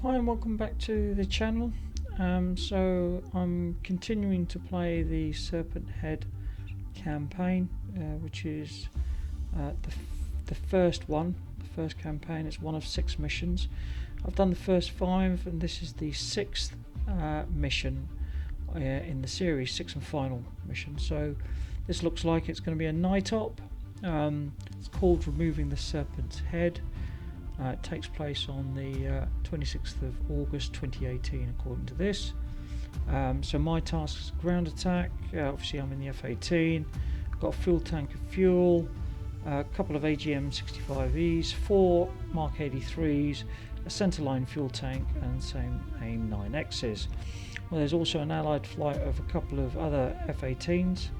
Hi and welcome back to the channel. So I'm continuing to play the Serpent Head Campaign, which is the first one, the first campaign. It's one of 6 missions. I've done the first 5 and this is the 6th mission in the series, 6th and final mission. So this looks like it's going to be a night op. It's called Removing the Serpent's Head. It takes place on the 26th of August 2018 according to this. So my task is ground attack. Obviously I'm in the F-18. I've got a fuel tank of fuel, a couple of AGM-65Es, 4 Mark 83s, a centerline fuel tank and same AIM-9Xs. Well, there's also an allied flight of a couple of other F-18s.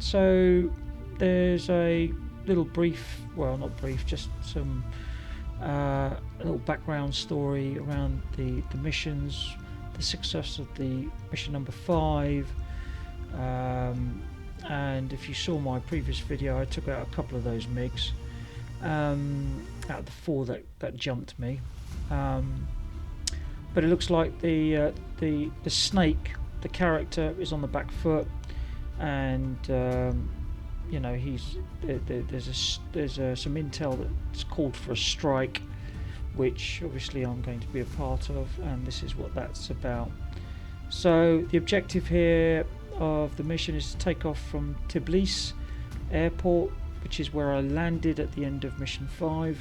So there's a little brief, well not brief, just some little background story around the missions, the success of the mission number 5, and if you saw my previous video I took out a couple of those MiGs out of the 4 that jumped me, but it looks like the snake, the character, is on the back foot, and you know, there's some intel that's called for a strike, which obviously I'm going to be a part of, and this is what that's about. So the objective here of the mission is to take off from Tbilisi airport, which is where I landed at the end of mission 5,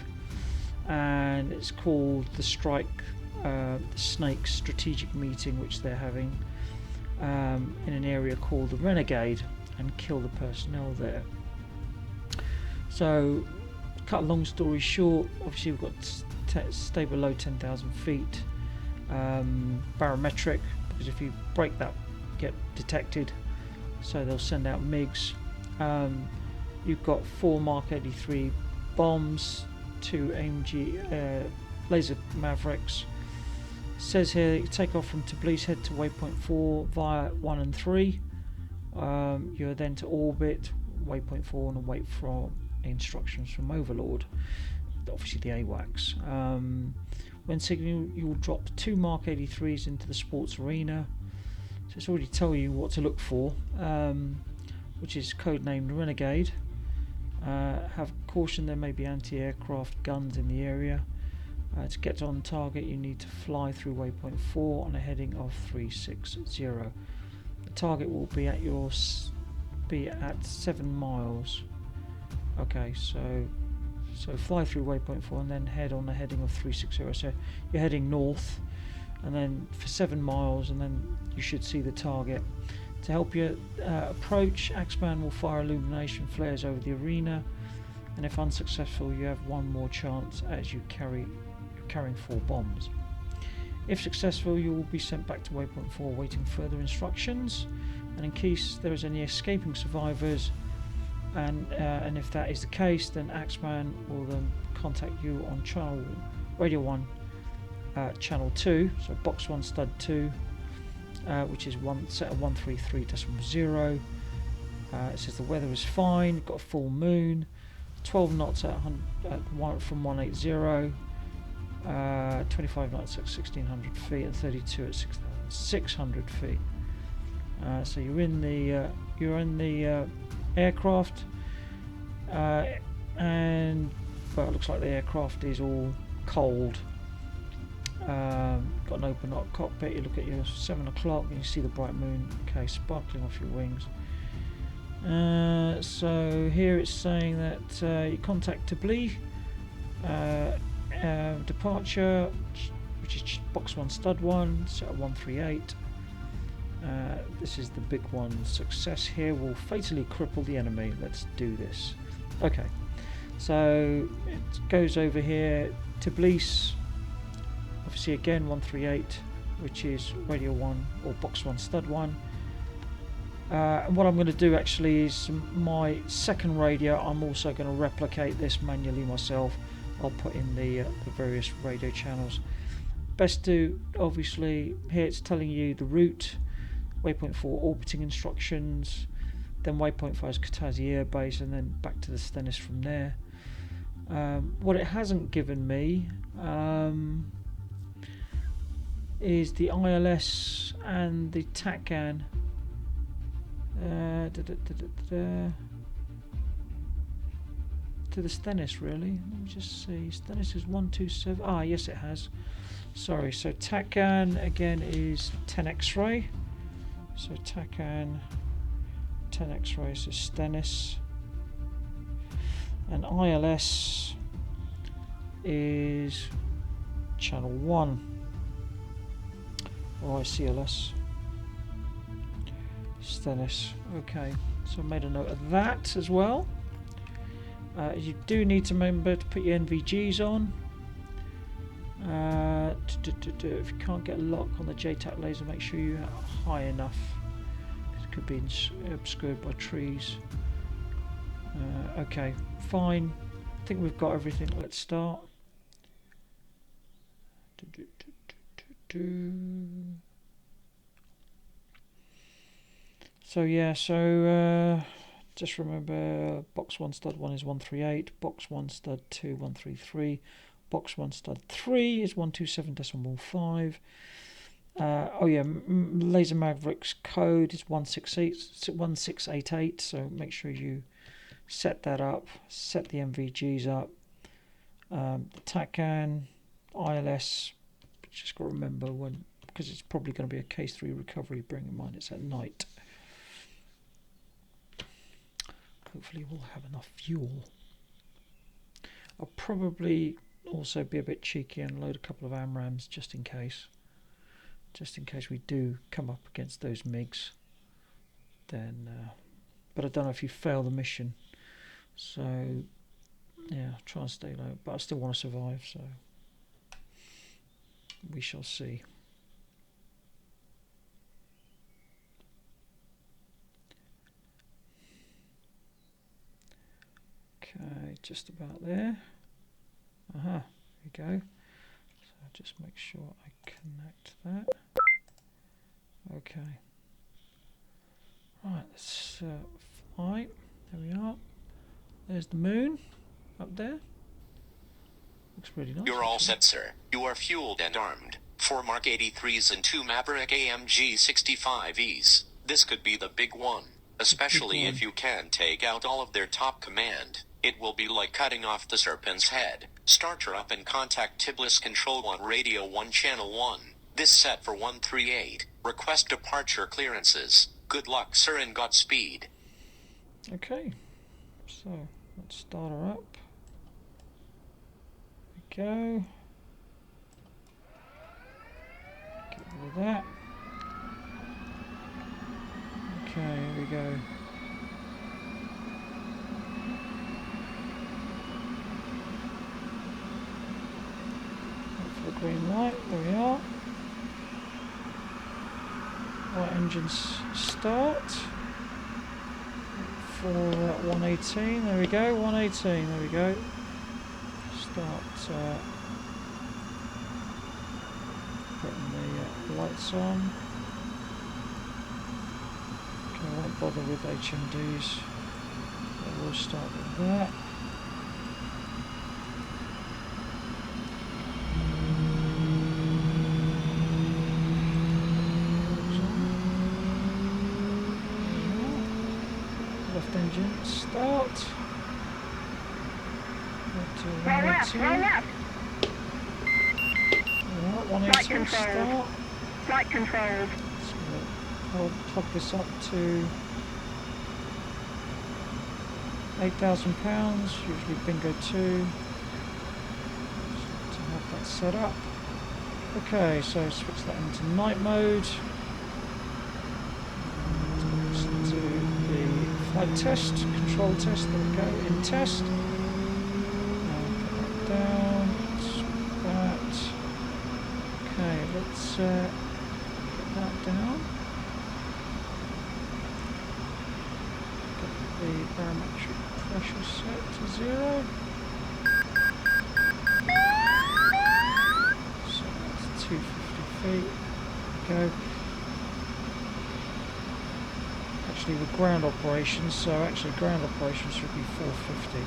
and it's called the strike, the Snake strategic meeting, which they're having in an area called the Renegade, and kill the personnel there. So, cut a long story short, obviously we've got to stay below 10,000 feet, barometric, because if you break that, you get detected, so they'll send out MiGs. You've got 4 Mark 83 bombs, 2 AMG laser Mavericks. It says here that you take off from Tbilisi, head to waypoint 4 via 1 and 3. You're then to orbit waypoint 4 and wait for instructions from Overlord, obviously the AWACS. When signaling, you will drop 2 Mark 83s into the sports arena, so it's already telling you what to look for, which is codenamed Renegade. Have caution, there may be anti-aircraft guns in the area. To get on target you need to fly through waypoint 4 on a heading of 360. The target will be at 7 miles. Okay, so fly through waypoint 4 and then head on a heading of 360. So you're heading north, and then for 7 miles, and then you should see the target. To help you approach, Axeman will fire illumination flares over the arena, and if unsuccessful, you have 1 more chance as you're carrying 4 bombs. If successful, you will be sent back to waypoint 4 waiting further instructions, and in case there is any escaping survivors, and if that is the case, then Axeman will then contact you on channel Radio 1 channel 2, so box 1 stud 2, which is set at 133.0. It says the weather is fine, you've got a full moon, 12 knots from 180, 25 knots at 1600 feet and 32 at 600 feet. So you're in the aircraft, and well, it looks like the aircraft is all cold. Got an open up cockpit. You look at your 7 o'clock and you see the bright moon, okay, sparkling off your wings. So here it's saying that you contact Tbilisi, departure, which is box 1 stud 1, set at 138. This is the big one. Success here will fatally cripple the enemy. Let's do this. Okay, so it goes over here. Tbilisi, obviously again 138, which is radio 1 or box 1 stud 1. And what I'm going to do actually is my second radio, I'm also going to replicate this manually myself. I'll put in the various radio channels. Best to, obviously, here it's telling you the route, waypoint 4 orbiting instructions, then waypoint 5 is Katazi Air Base, and then back to the Stennis from there. What it hasn't given me is the ILS and the TACAN. To the Stennis, really. Let me just see. Stennis is 127. Ah, yes, it has. Sorry. So TACAN again is 10 X-ray. So TACAN 10 X-ray. So Stennis. And ILS is channel 1. Or ICLS. Stennis. Okay. So I made a note of that as well. You do need to remember to put your NVGs on. If you can't get a lock on the JTAC laser, make sure you're high enough. It could be obscured by trees. Okay, fine. I think we've got everything. Let's start. So yeah, just remember box 1 stud 1 is 138, box 1 stud 2 133, box 1 stud 3 is 127.15. Oh yeah, Laser Maverick's code is 1688, so make sure you set that up, set the NVGs up. The TACAN, ILS, just got to remember when, because it's probably going to be a case 3 recovery, bearing in mind it's at night. Hopefully we'll have enough fuel. I'll probably also be a bit cheeky and load a couple of AMRAAMs just in case we do come up against those MiGs. Then, but I don't know if you fail the mission. So yeah, try and stay low. But I still want to survive, so we shall see. Okay, just about there. Aha, there we go. So just make sure I connect that. Okay. Right, let's fly. There we are. There's the moon up there. Looks really nice. You're all set, sir. You are fueled and armed. 4 Mark 83s and 2 Maverick AMG 65Es. This could be the big one. Especially if you can take out all of their top command. It will be like cutting off the Serpent's head. Start her up and contact Tiblis Control 1 Radio 1 Channel 1. This set for 138. Request departure clearances. Good luck, sir, and Godspeed. Okay. So, let's start her up. There we go. Get rid of that. Okay, here we go. Wait for the green light. There we are. Right, engines start. For 118. There we go. 118. There we go. Start putting the lights on. Okay, I won't bother with HMDs. But we'll start with that. Left engine start. Roll left, roll left. 118 start. Flight controlled. So I'll plug this up to 8,000 pounds, usually bingo 2, to have that set up. Okay, so switch that into night mode. Let's do the flight test, control test, there we go, in test. Put that down, that. Okay, let's get that down. Get the barometric pressure set to 0. So that's 250 feet. Go. Actually, with ground operations, so actually ground operations should be 450.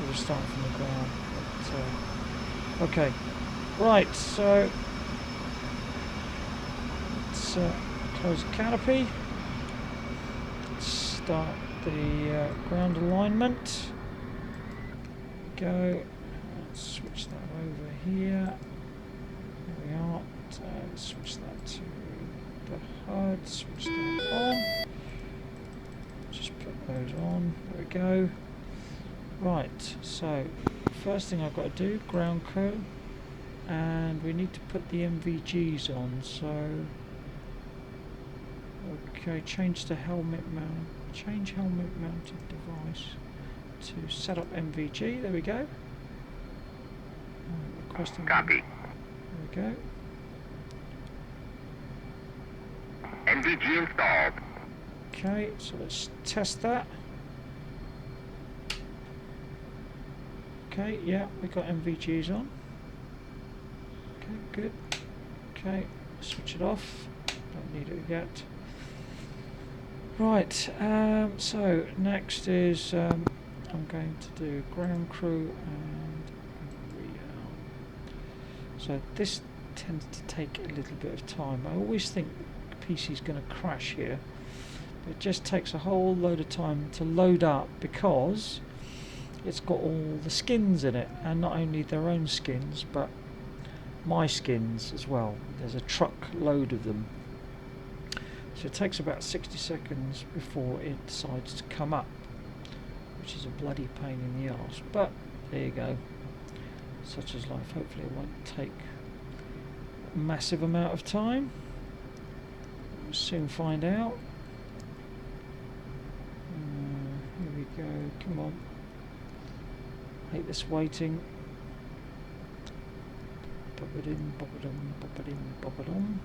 We're starting from the ground. But, okay, right. So let's close the canopy. Let's start the ground alignment. Go. Let's switch that over here. There we are. Switch that to the HUD. Switch that on. Just put those on. There we go. Right. So first thing I've got to do, ground code, and we need to put the NVGs on. So okay, change to helmet mount. Change helmet mounted device to set up NVG. There we go. Requesting. Copy. There we go. NVG installed. Okay, so let's test that. Okay, yeah, we got NVGs on. Okay, good. Okay, switch it off. Don't need it yet. Right, so next is I'm going to do ground crew and so this tends to take a little bit of time. I always think the PC is going to crash here. It just takes a whole load of time to load up because it's got all the skins in it, and not only their own skins but my skins as well. There's a truckload of them. So it takes about 60 seconds before it decides to come up, which is a bloody pain in the arse. But there you go. Such is life. Hopefully it won't take a massive amount of time. We'll soon find out. Here we go. Come on. Hate this waiting. Bob it in, bob it on, bob it in, bob it on.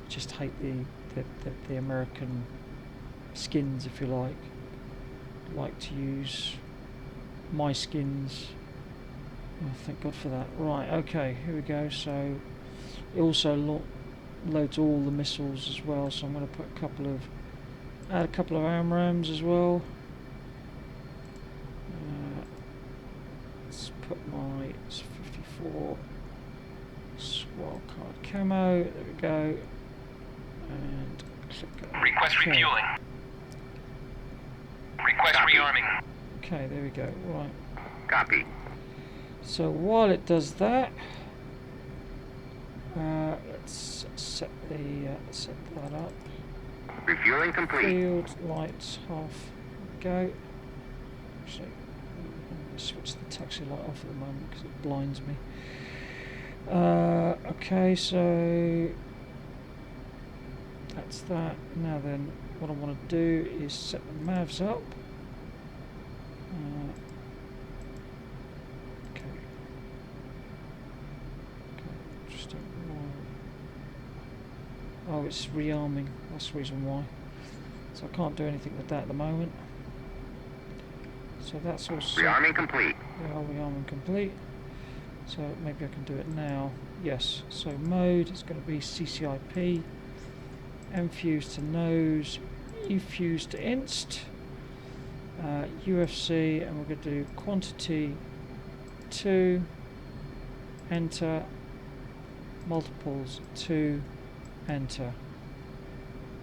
Just hate the American skins, if you like to use my skins. Oh, thank God for that. Right, okay, here we go. So it also loads all the missiles as well, so I'm going to put add a couple of AMRAAMs as well. Let's put my 54 wildcard camo. There we go. And click. Request refueling. Request rearming. Okay, there we go. Right. Copy. So while it does that, let's set that up. Refueling complete. Field lights half. Go. Actually, I'm going to switch the taxi light off at the moment because it blinds me. Okay, so that's that. Now then, what I want to do is set the mavs up. Just don't know why. Oh, it's rearming. That's the reason why. So I can't do anything with that at the moment. So that's all set. Rearming complete. Yeah, rearming complete. So maybe I can do it now. Yes. So mode is going to be CCIP, mfuse to nose, efuse to inst, UFC, and we're going to do quantity 2, enter, multiples 2, enter.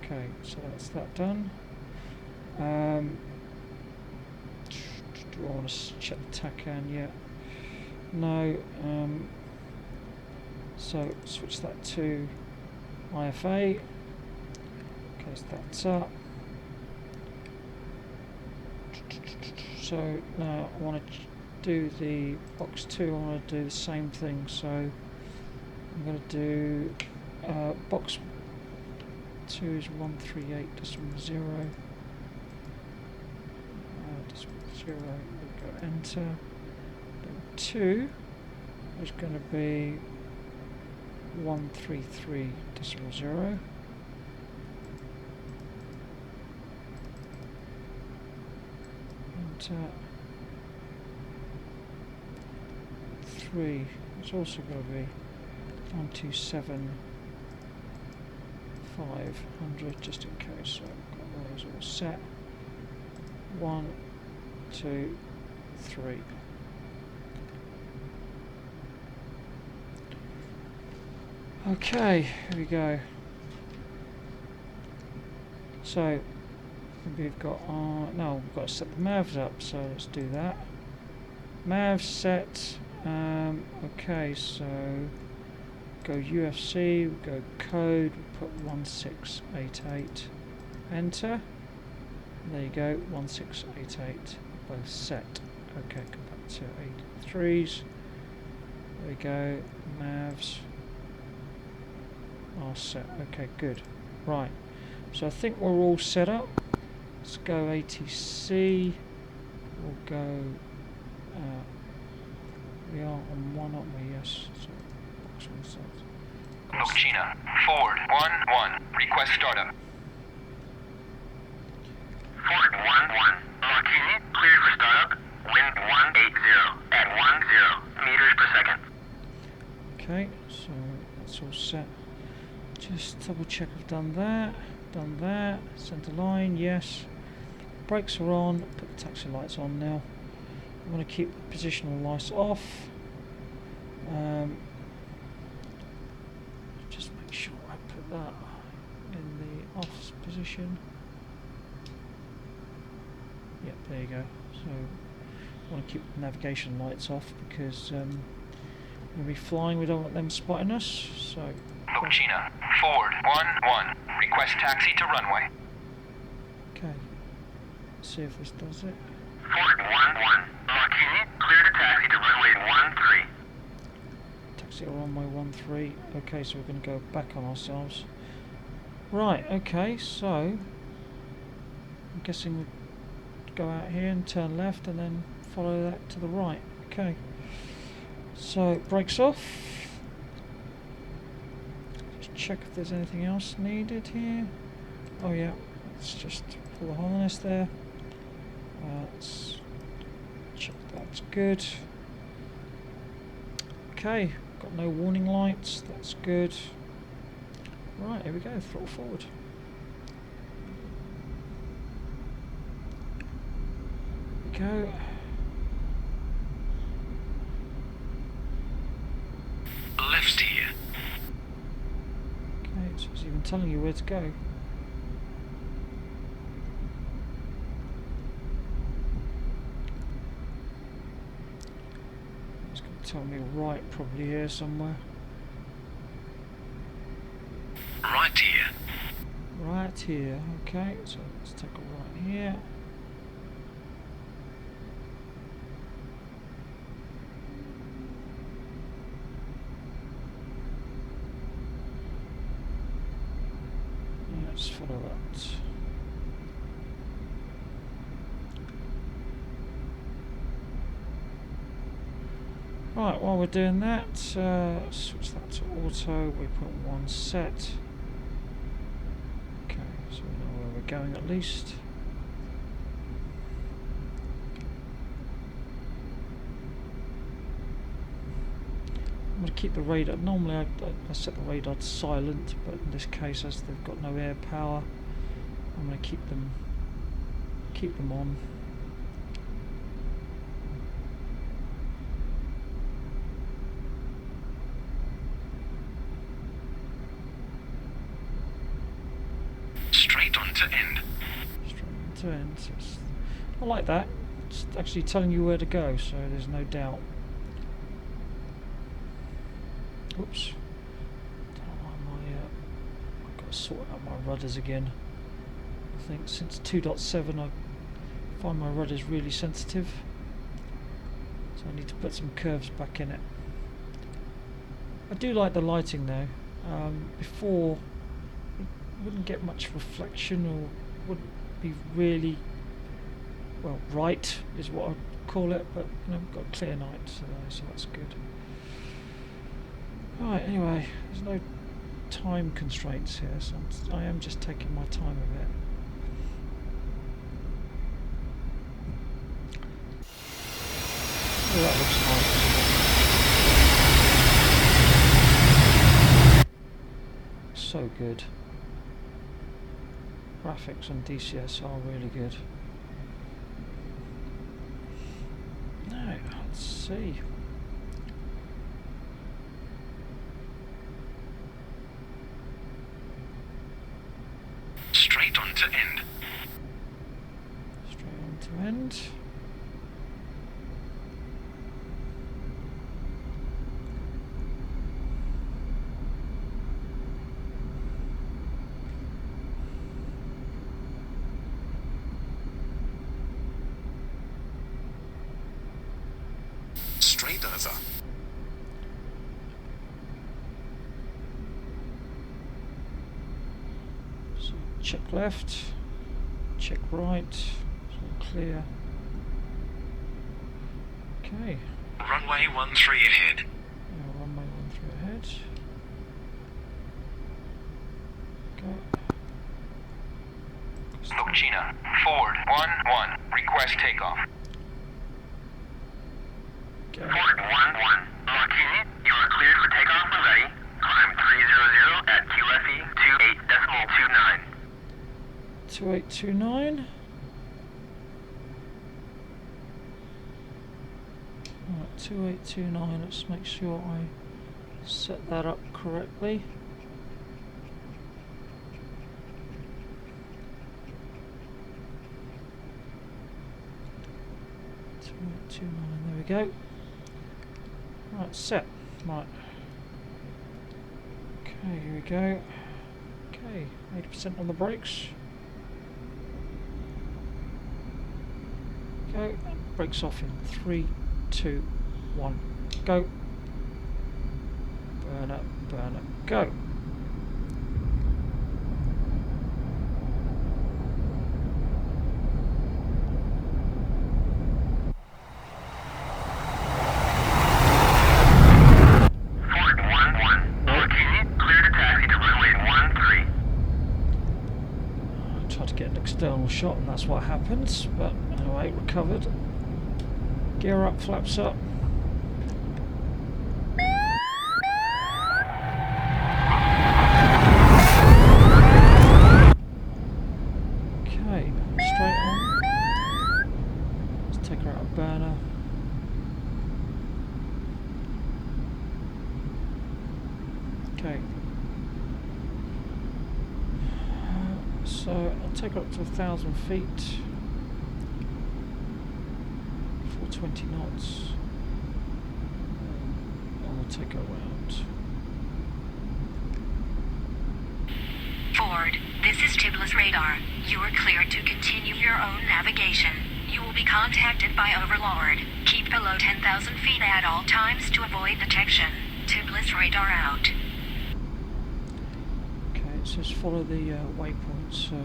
Okay, so that's that done. Do I want to check the TACAN yet? No. So switch that to IFA. Okay, so that's up. So now I want to do the box 2. I want to do the same thing. So I'm going to do box 2 is 138.0. Decimal 0. We'll go enter. Then 2 is going to be 133.0. Enter. 3 is also going to be 127.500 just in case. So I've got those all set. 1, 2, 3. Okay, here we go. So we've got no, we've got to set the mavs up, so let's do that. Mavs set. Okay, so go UFC, we go code, we put 1688, enter. There you go, 1688, both set. Okay, come back to 83s. There we go, mavs are set. Okay, good. Right, so I think we're all set up. Let's go ATC. We'll go. We are on 1, aren't we? Yes. So box 1 set. Nocchina, forward 1-1. Request startup. Forward 1-1. Martini, cleared for startup. Wind 180 at 10 meters per second. Okay, so that's all set. Just double check I've done that. Done that. Centre line, yes. Brakes are on. Put the taxi lights on now. I'm going to keep the positional lights off. Just make sure I put that in the off position. Yep, there you go. So I want to keep the navigation lights off because when we flying we don't want them spotting us. So Nocchina, forward 1-1. Request taxi to runway. okay. Let's see if this does it. Forward 1-1. Martini, clear to taxi to runway 13. Taxi to runway 13. Okay, so we're going to go back on ourselves. Right, okay, so I'm guessing we'll go out here and turn left and then follow that to the right. Okay, so brakes off. Just check if there's anything else needed here. Oh yeah, let's just pull the harness there. Let's check that's good. Okay, got no warning lights, that's good. Right, here we go, throttle forward. Here we go. Left here. Okay, so it's even telling you where to go. It's going to tell me right probably here somewhere. Right here. Right here, okay, so let's take a right here. Let's follow that. Right, while we're doing that, switch that to auto, we put 1 set. Okay, so we know where we're going at least. I'm going to keep the radar. Normally I set the radar to silent, but in this case, as they've got no air power, I'm going to keep them on. Straight on to end. Straight on to end. So I like that. It's actually telling you where to go, so there's no doubt. Oops. Don't know why I've got to sort out my rudders again. I think since 2.7 I find my rudders really sensitive. So I need to put some curves back in it. I do like the lighting though. Before it wouldn't get much reflection or wouldn't be really, well, bright is what I'd call it, but you know, we've got clear night today, so that's good. Right, anyway, there's no time constraints here, so I am just taking my time a bit. Oh, that looks nice. So good. Graphics on DCS are really good. A18C. Straight on to end. Straight on to end. Straight over. So check left, check right, it's all clear. Okay, Runway 13 ahead. yeah, runway 13 ahead. Okay. China, forward 1-1. Request takeoff. Okay. Forward 1-1. Martini, you are cleared for takeoff and ready. Climb 300 at QFE 28.29. 2829. Right, 2829. Let's make sure I set that up correctly. There we go. Right, set. Right. Okay, here we go. Okay, 80% on the brakes. Go. Brakes off in 3, 2, 1. Go. Burner, burner, go. External shot, and that's what happens, but anyway, recovered. Gear up, flaps up. Okay, straight on. Let's take her out of burner. Okay. So I'll take her up to 1,000 feet, 420 knots, and we'll take her around. Ford, this is Tiblis Radar. You are cleared to continue your own navigation. You will be contacted by Overlord. Keep below 10,000 feet at all times to avoid detection. Tiblis Radar out. It says follow the waypoints, so I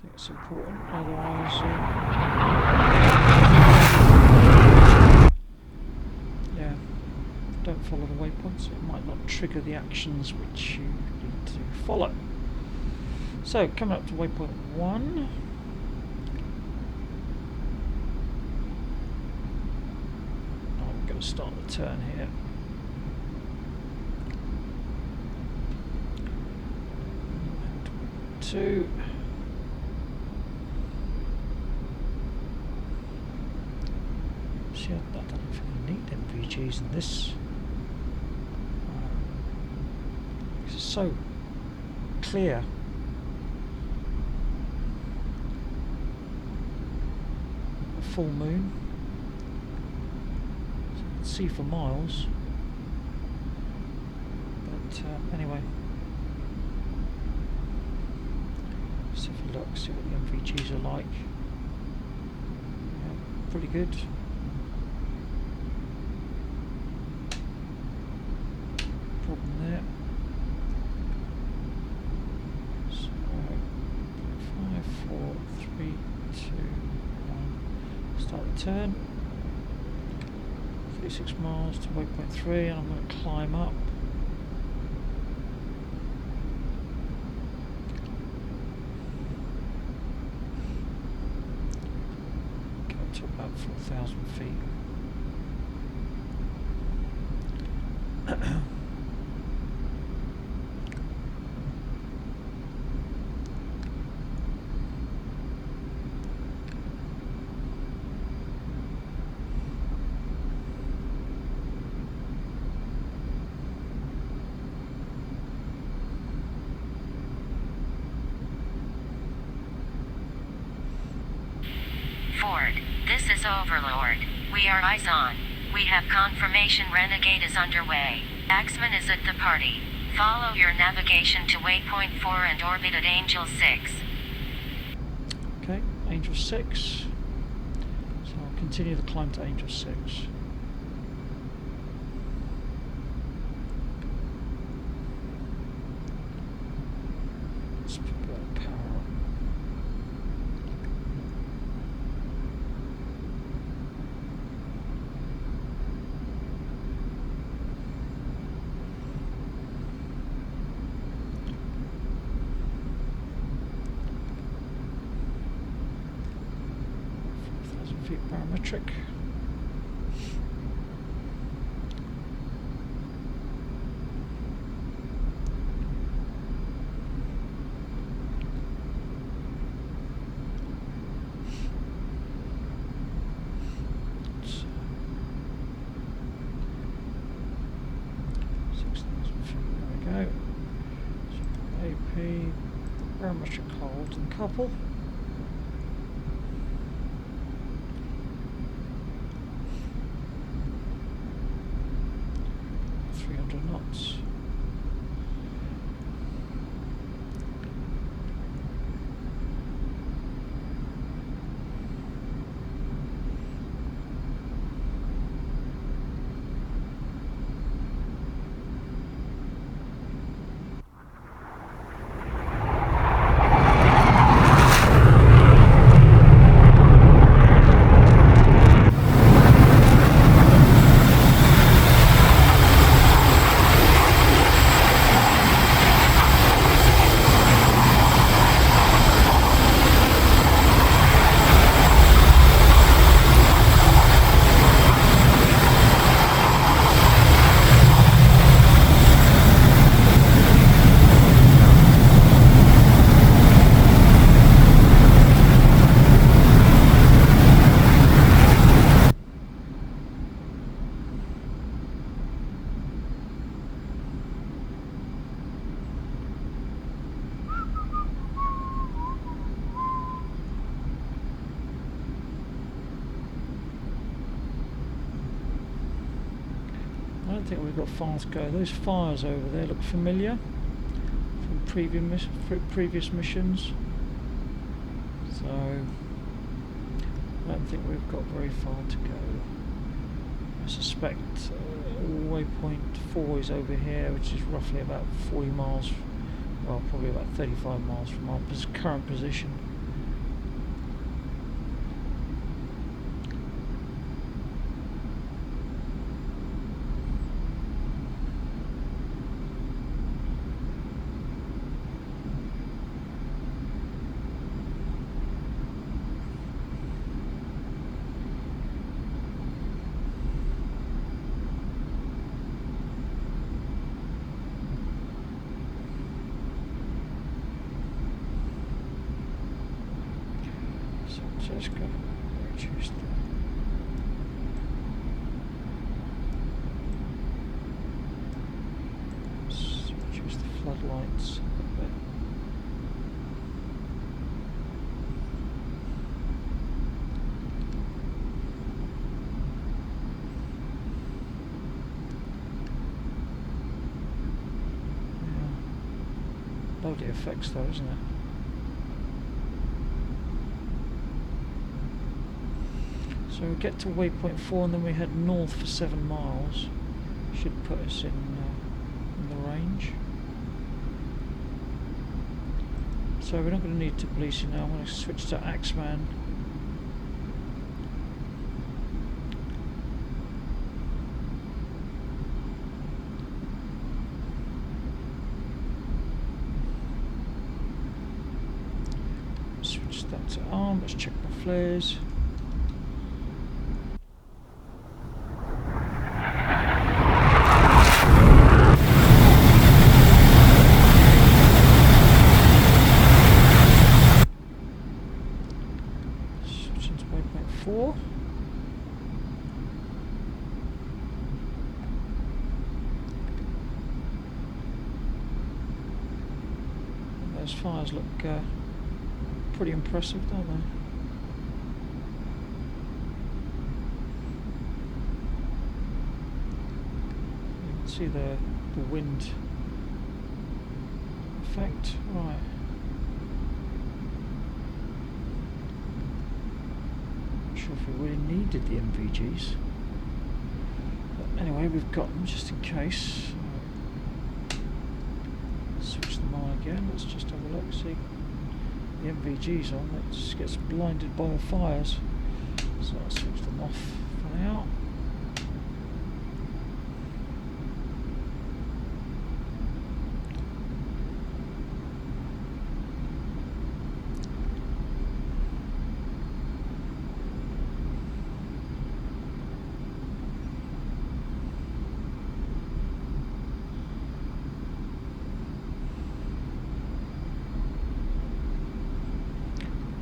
think it's important, otherwise yeah, don't follow the waypoints, it might not trigger the actions which you need to follow. So coming up to waypoint 1. I'm going to start the turn here. Two. See, I don't really need NVGs in this. It's so clear. A full moon. So you can see for miles. But anyway. Let's have a look, see what the NVGs are like. Yeah, pretty good. Problem there. So 5, 4, 3, 2, 1. Start the turn. 36 miles to waypoint 3, and I'm going to climb up. To about 4,000 feet. Ford. This is Overlord. We are eyes on. We have confirmation Renegade is underway. Axeman is at the party. Follow your navigation to waypoint 4 and orbit at Angel 6. Okay, Angel 6. So I'll continue the climb to Angel 6. Let's put a bit of power on. Barometric. It's 6,000 feet. There we go. So AP barometric hold and couple. 300 knots. I don't think we've got far to go. Those fires over there look familiar from previous missions. So I don't think we've got very far to go. I suspect waypoint 4 is over here, which is roughly about 40 miles, well, probably about 35 miles from our current position. Just go reduce the floodlights a bit. Yeah. Lovely effects though, isn't it? So we get to waypoint 4 and then we head north for 7 miles. Should put us in the range. So we're not going to need Tbilisi now. I'm going to switch to Axeman. Switch that to arm. Let's check my flares. Those fires look pretty impressive, don't they? see the wind effect. Right. Not sure if we really needed the NVGs. But anyway, we've got them just in case. Switch them on again. Let's just have a look. See the NVGs on. It just gets blinded by the fires. So I'll switch them off for now.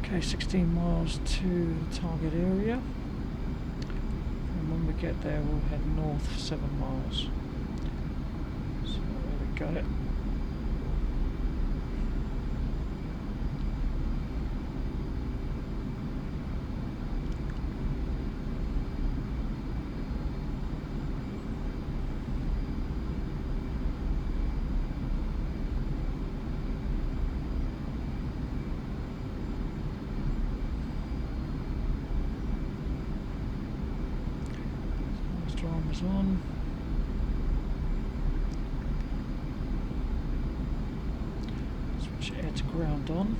Okay, 16 miles to the target area, and when we get there we'll head north for 7 miles. So there we got it. Drivers on. Switch air to ground on.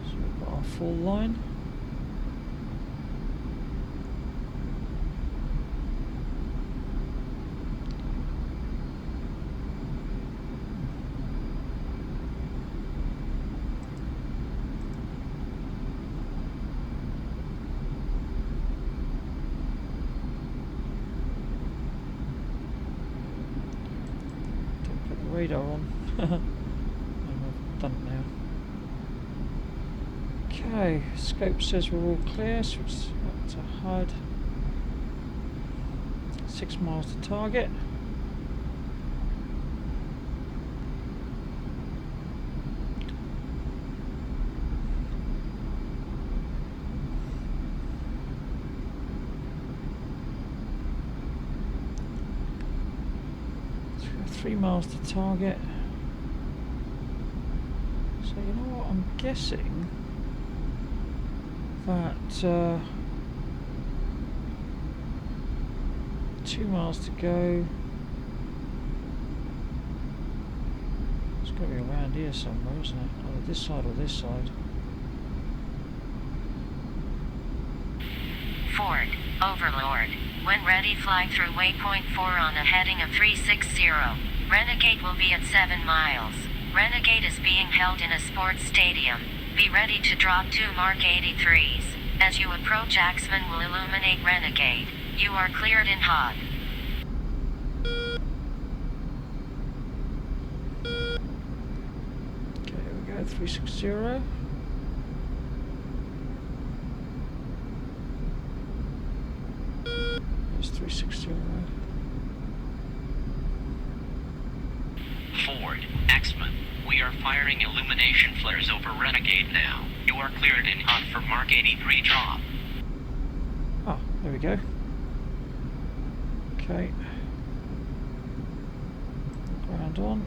So we've got our full line. Radar on. I've done it now. Okay, scope says we're all clear, switch back to HUD. 6 miles to target. Let's go 3 miles to target. So you know what, I'm guessing that 2 miles to go. It's got to be around here somewhere, isn't it? Either this side or this side. Ford, Overlord. When ready, fly through waypoint 4 on a heading of 360. Renegade will be at 7 miles. Renegade is being held in a sports stadium. Be ready to drop 2 Mark 83s. As you approach, Axeman will illuminate Renegade. You are cleared in HUD. Okay, here we go, 360. There's 360. Ford, Axeman, we are firing illumination flares over Renegade now. You are cleared in HUD for Mark 83 drop. Ah, there we go. Okay. Ground on.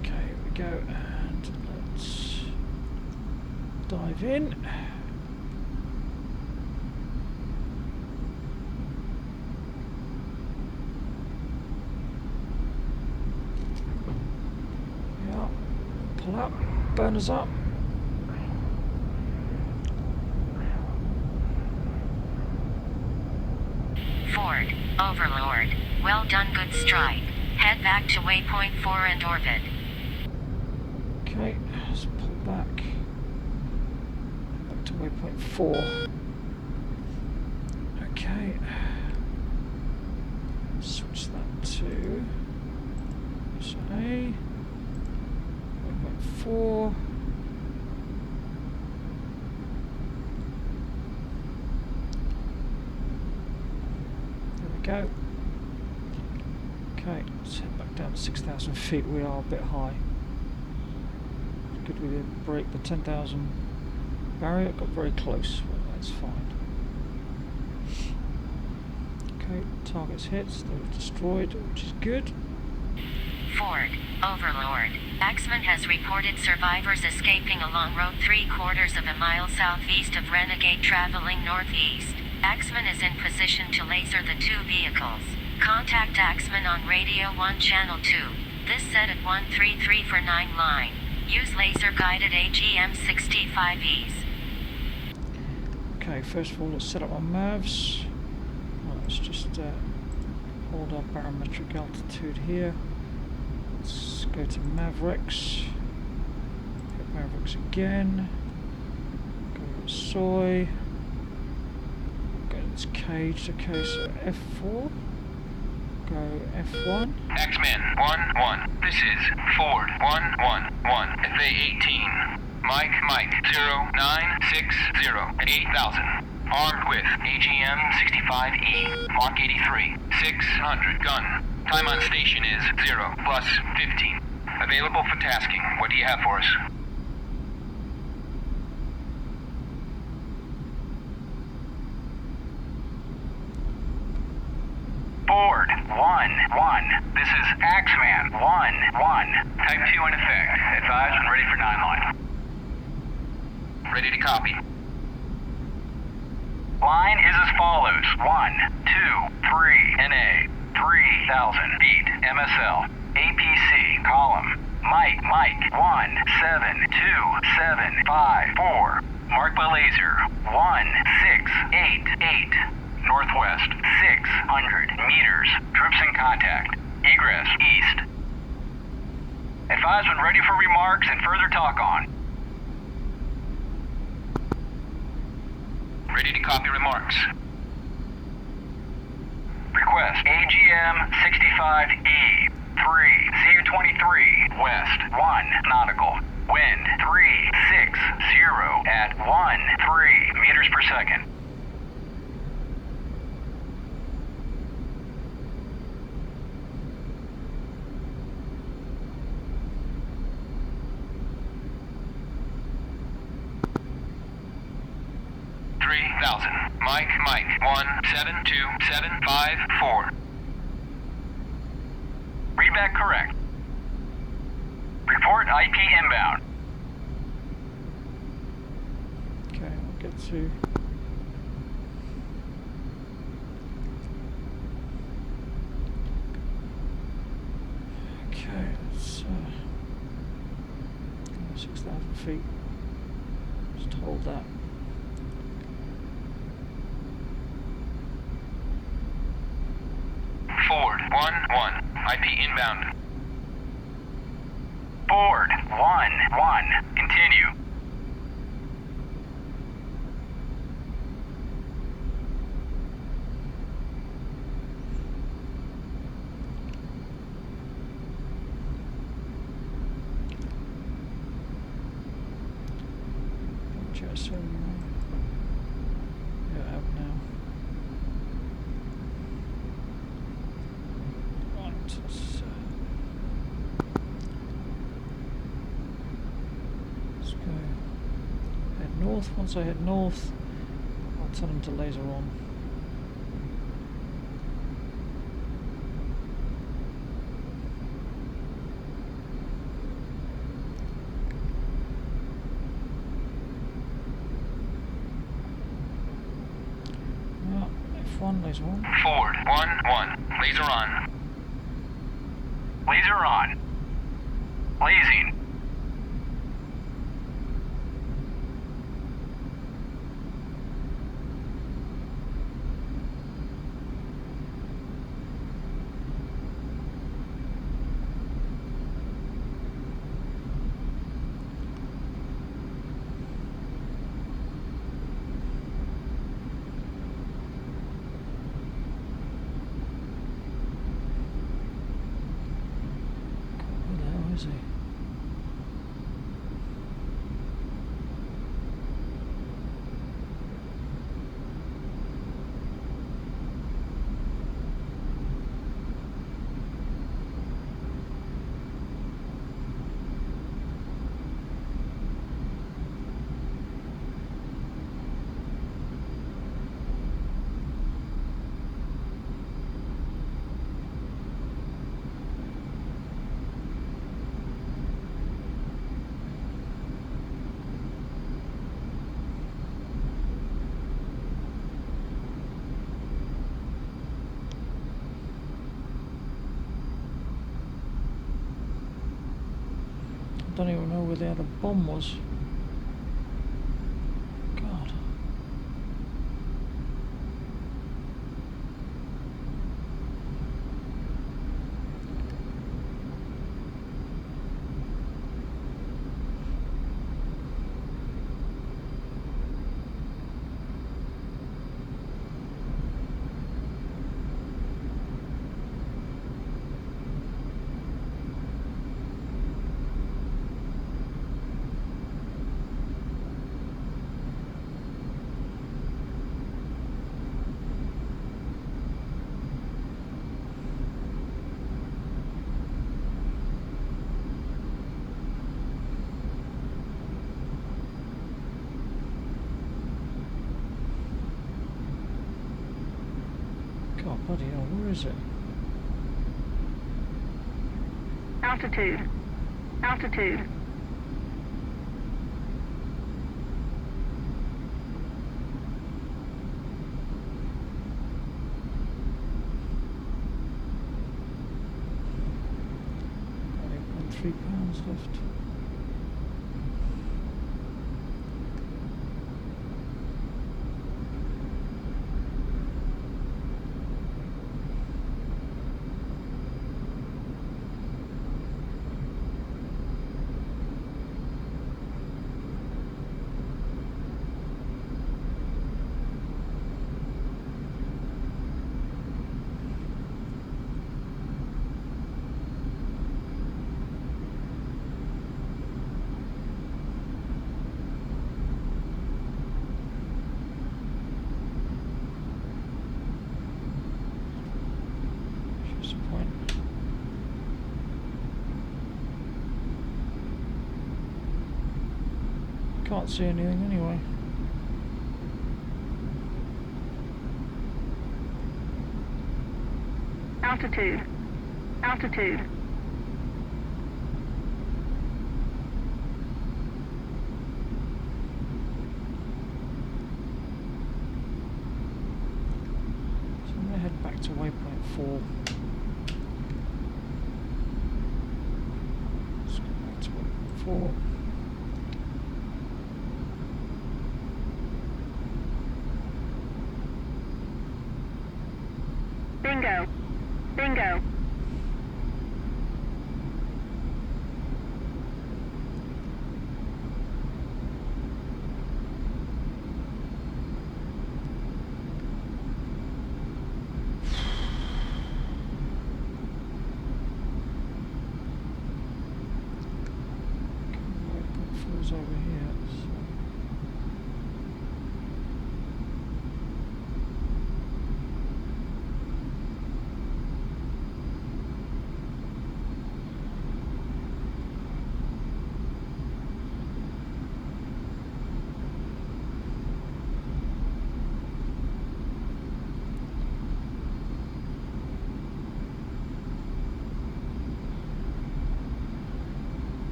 Okay, here we go, and let's dive in. Yeah, pull up, burners up. Ford, Overlord. Well done, good strike. Head back to waypoint 4 and orbit. Okay, let's pull back to waypoint 4. Okay, switch that to A, waypoint 4. There we go. Okay, let's head back down to 6,000 feet. We are a bit high. Good we didn't break the 10,000 barrier, got very close. Well, that's fine. Okay, targets hit, they were destroyed, which is good. Ford, Overlord. Axeman has reported survivors escaping along road 3/4 of a mile southeast of Renegade traveling northeast. Axeman is in position to laser the two vehicles. Contact Axeman on Radio 1 Channel 2. This set at 133 for 9 line. Use laser-guided AGM-65Es. Okay, first of all, let's set up our MAVs. Well, let's just hold our barometric altitude here. Let's go to Mavericks. Hit Mavericks again. Go to Soy. Go to this cage. Okay, so F4. Go F1. X-Men 1-1. This is Ford 111. FA-18. Mike 0960 at 8,000. Armed with AGM-65E, Mark 83, 600 gun. Time on station is 0 plus 15. Available for tasking. What do you have for us? Ford 1-1. This is Axeman 1-1. Type 2 in effect. Advise when ready for 9 line. Ready to copy. Line is as follows. 1, 2, 3, NA. 3,000 feet. MSL. APC. Column. Mike 17275 Mark by laser. 1688. Northwest. 600 meters. Troops in contact. Egress east. Advise when ready for remarks and further talk on. Ready to copy remarks. Request AGM-65E 3 CU-23 West 1 nautical. Wind 360 at 13 meters per second. Mike 172754. Readback correct. Report IP inbound. Okay, I'll get to... Okay, let's 6,000 feet. Just hold that. Ford 1-1. IP inbound. Ford 1-1. Continue. Just yeah, up now. Right, let's go head north. Once I head north, I'll tell them to laser on. F1, laser on. Ford 1-1. Laser on. Laser on. Lasing. Where the hell is he? don't even know where the other bomb was. God. God, bloody hell, where is it? Altitude. Altitude. Got 8.3 pounds left. Can't see anything anyway. Altitude. Altitude. So I'm going to head back to waypoint 4. Let's go back to waypoint 4. Bingo. Bingo. Waypoint 4's over here. So.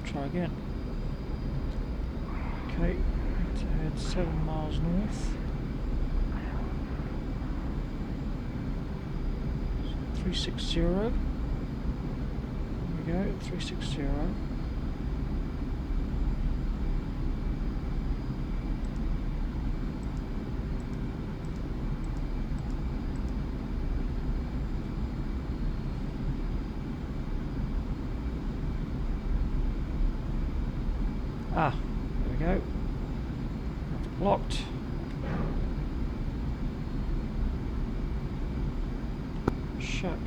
Try again. Okay, need to head 7 miles north. 360. There we go, 360. Ah, there we go. Blocked. Shuck.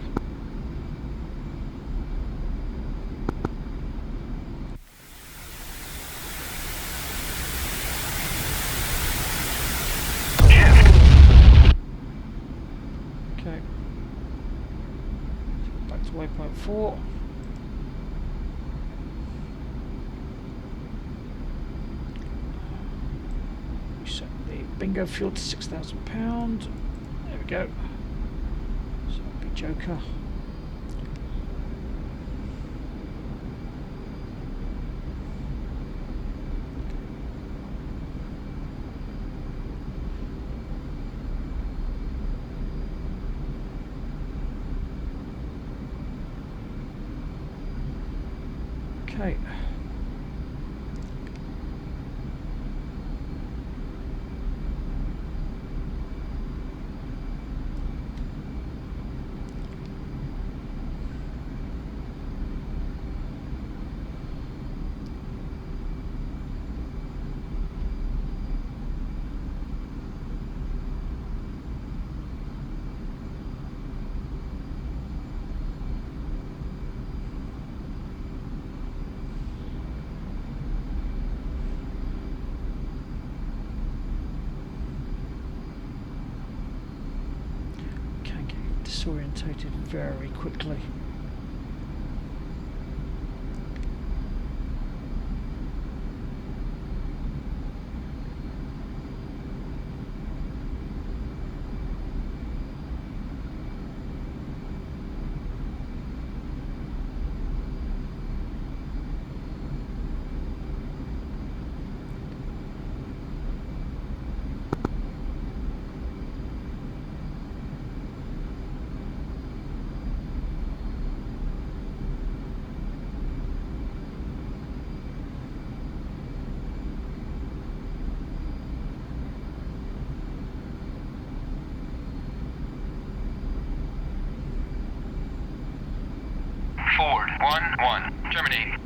Okay. Back to waypoint 4. Set the bingo fuel to 6,000 pounds. There we go. So that'll be Joker. Okay. Can get disorientated very quickly. Ford 1-1. Terminate.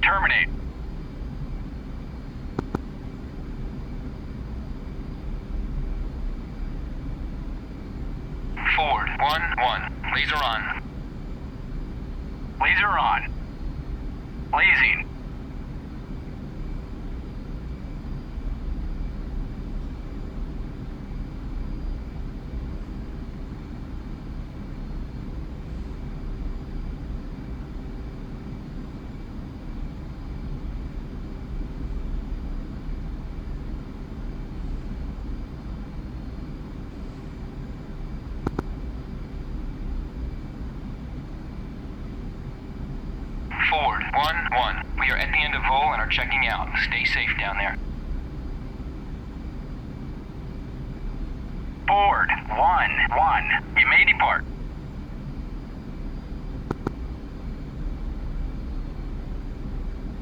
Terminate. Ford 1-1. Laser on. Laser on. Lasing. Ford 1-1. We are at the end of Vol and are checking out. Stay safe down there. Ford 1-1. You may depart.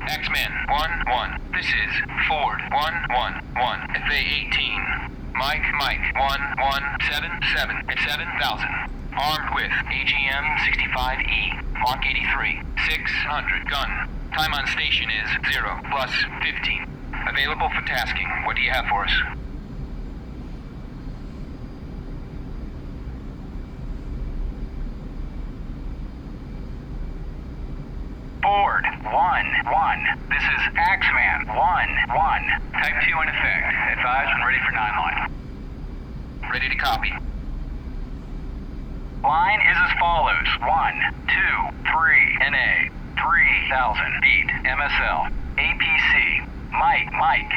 X-Men 1-1. This is Ford 1-1-1 at FA-18. Mike 1177 at 7,000. Armed with AGM-65E, Mark 83, 600 gun. Time on station is 0 plus 15. Available for tasking. What do you have for us? Ford 1-1. This is Axeman 1-1. Type 2 in effect. Advise when ready for 9 line. Ready to copy. Line is as follows. 1, 2, 3, NA, 3,000 feet, MSL, APC, Mike,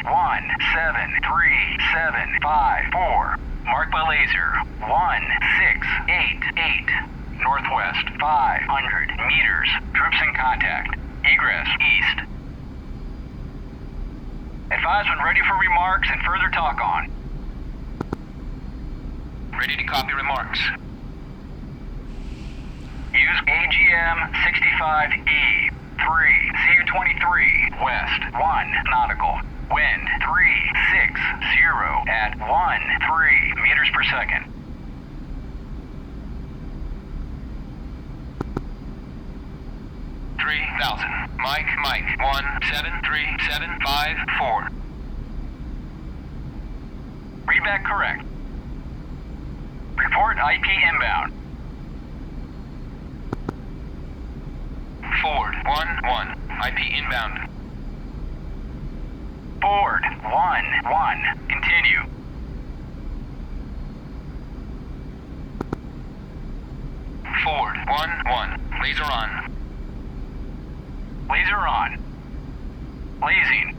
17374, marked by laser, 1688, northwest, 500 meters, troops in contact, egress, east. Advise when ready for remarks and further talk on. Ready to copy remarks. Use AGM-65E, 3, ZU-23, west, 1, nautical, wind, 360 at 13 meters per second. Mike, 17374. Read back correct. Report IP inbound. Ford 1-1. IP inbound. Ford 1-1. Continue. Ford 1-1. Laser on. Laser on. Lasing.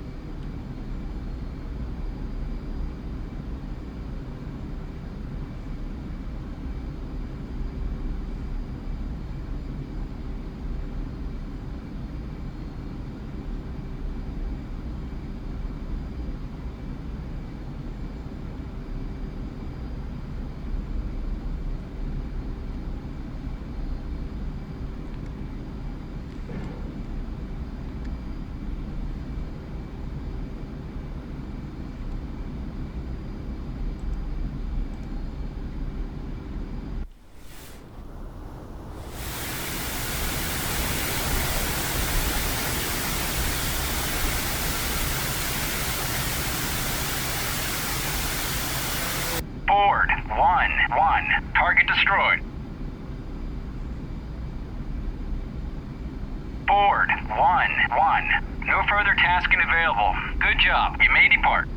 1. Target destroyed. Board 1-1. No further tasking available. Good job. You may depart.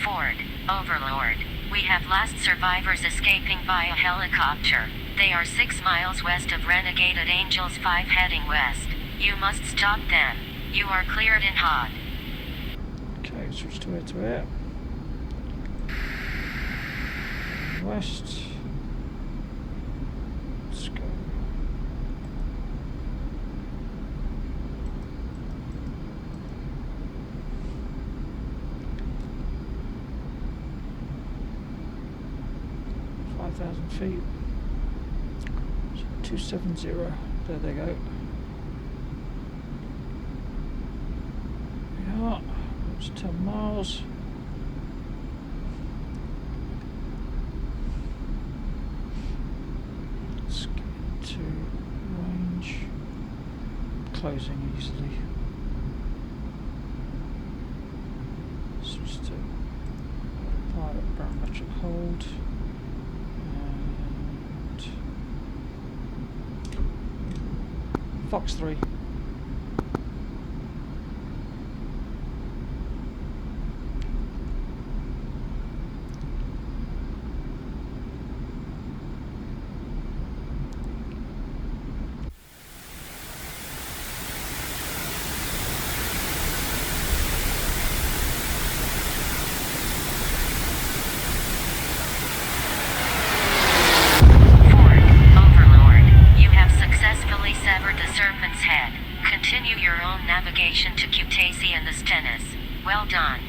Ford, Overlord. We have lost survivors escaping via helicopter. They are 6 miles west of Renegade at Angels 5 heading west. You must stop them. You are cleared in hot. Okay, switch to air. West. Let's go. Feet. So 270. There they go. Yeah, it's 10 miles. Let's get into range. Closing easily. Switch to pilot barometric hold. Fox 3. Serpent's Head. Continue your own navigation to Cutaisi and the Stennis. Well done.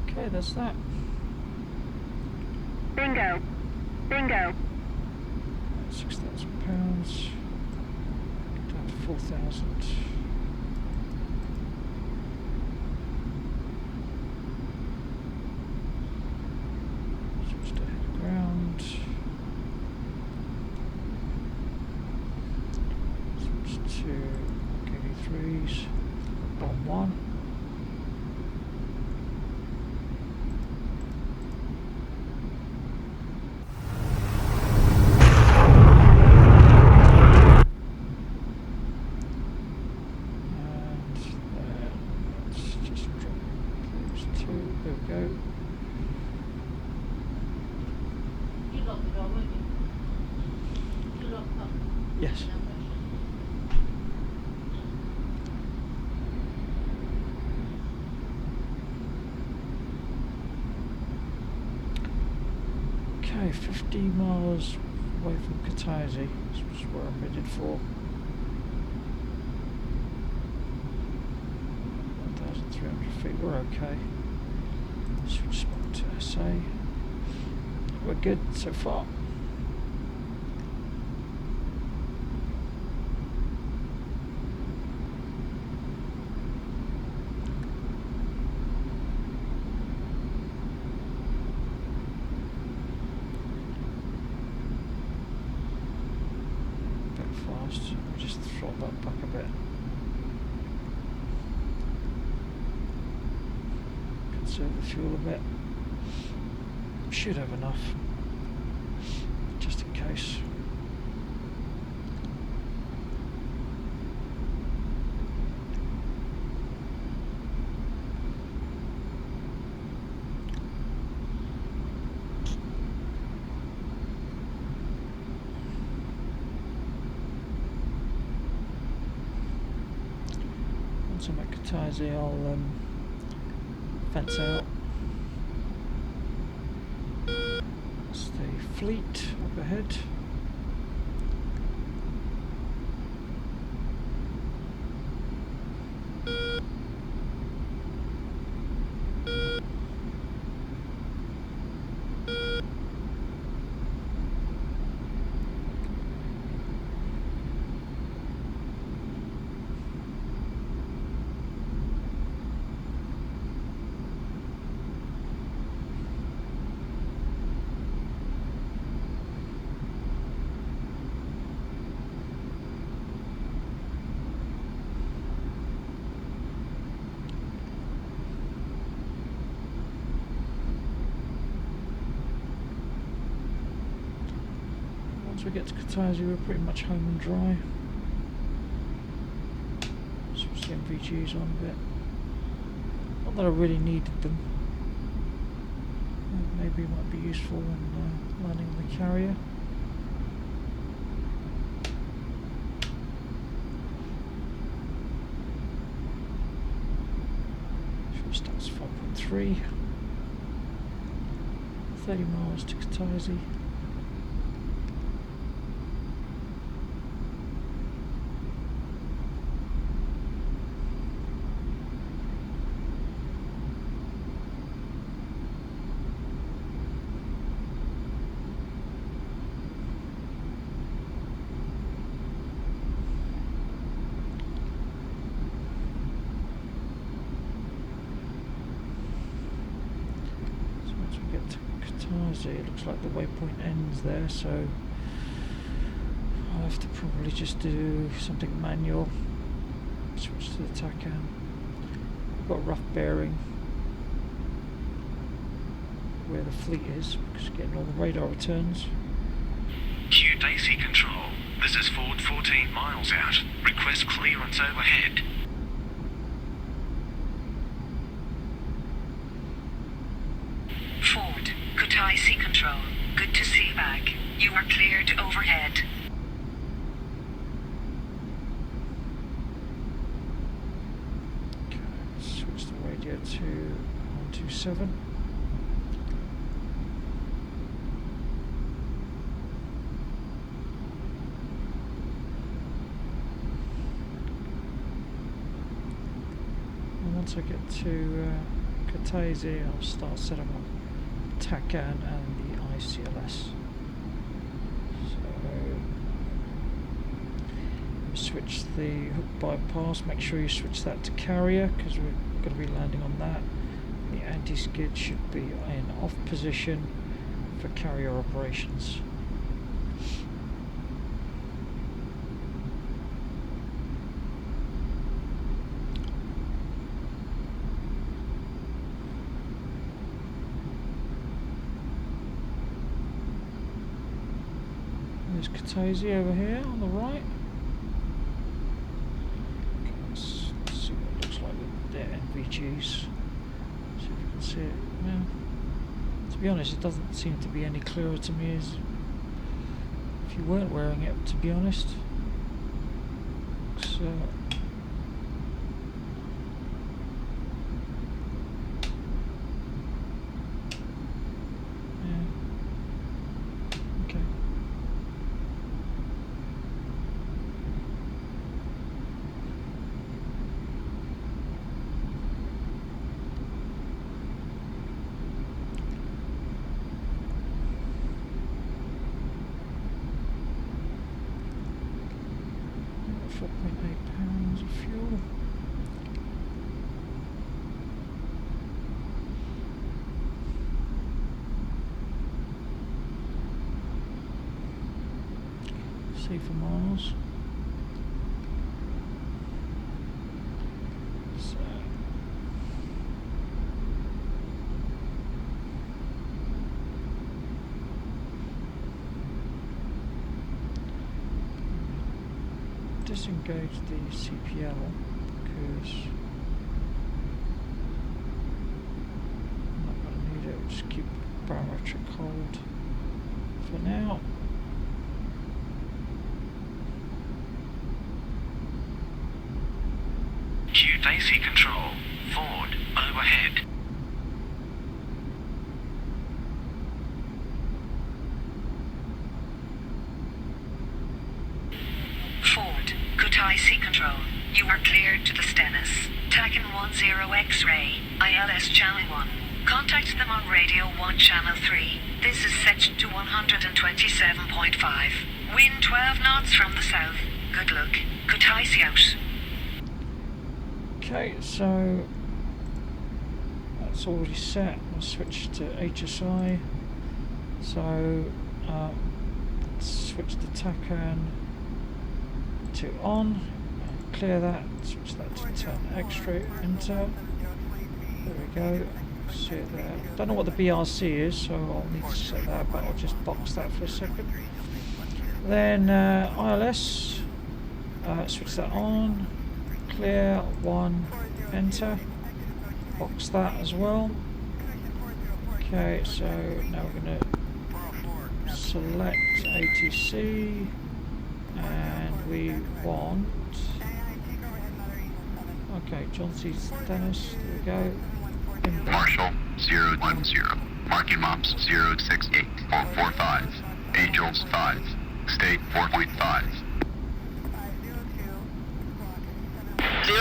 Okay, that's that. Bingo. Bingo. 6,000 pounds. Down to 4,000. Switch to head ground. Switch to KV3s. Bomb 1. Yes. Okay, 50 miles away from Cutaisi, which is where I'm headed for. 1,300 feet, we're okay. Switch back to SA. We're good so far. Fast. I'll just throttle that back a bit. Conserve the fuel a bit. Should have enough, just in case. Once I'm at Cutaisi, I'll fence out. That's the fleet up ahead. Once we get to Katazi, we're pretty much home and dry. Switch the NVGs on a bit. Not that I really needed them. Maybe it might be useful when landing on the carrier. Starts 5.3, 30 miles to Katazi. It looks like the waypoint ends there, so I'll have to probably just do something manual. Switch to the TACAN. I've got a rough bearing where the fleet is because it's getting all the radar returns. Q Daisy Control, this is Ford 14 miles out. Request clearance overhead. Ford, Kataisi Control. Good to see you back. You are cleared overhead. Okay, switch the radio to 127. And once I get to Kataisi, I'll start setting up TACAN and the ICLS. So switch the hook bypass, make sure you switch that to carrier because we're going to be landing on that. The anti-skid should be in off position for carrier operations. There's Kataisi over here on the right. Okay, let's see what it looks like with their NVGs. See if you can see it now. To be honest, it doesn't seem to be any clearer to me as if you weren't wearing it, to be honest. Looks, £4.8 of fuel. C for miles. So disengage the CPL because I'm not going to need it. We'll just keep barometric hold for now. Q Daisy Control, Ford, overhead. Ford, Kataisi Control. You are cleared to the Stennis. TACAN 10 X-ray, ILS Channel 1. Contact them on Radio 1 Channel 3. This is set to 127.5. Wind 12 knots from the south. Good luck. Kataisi out. Okay, so that's already set. I'll switch to HSI. So switch the TACAN to on, clear that, switch that to turn X-ray, enter. There we go. See it there. Don't know what the BRC is, so I'll need to set that, but I'll just box that for a second. Then ILS, switch that on, clear 1, enter, box that as well. Okay, so now we're going to select ATC, and we want, okay, John C. Dennis, there we go. Marshall 010, marking mops 068445, Angels 5, state 4.5. 010,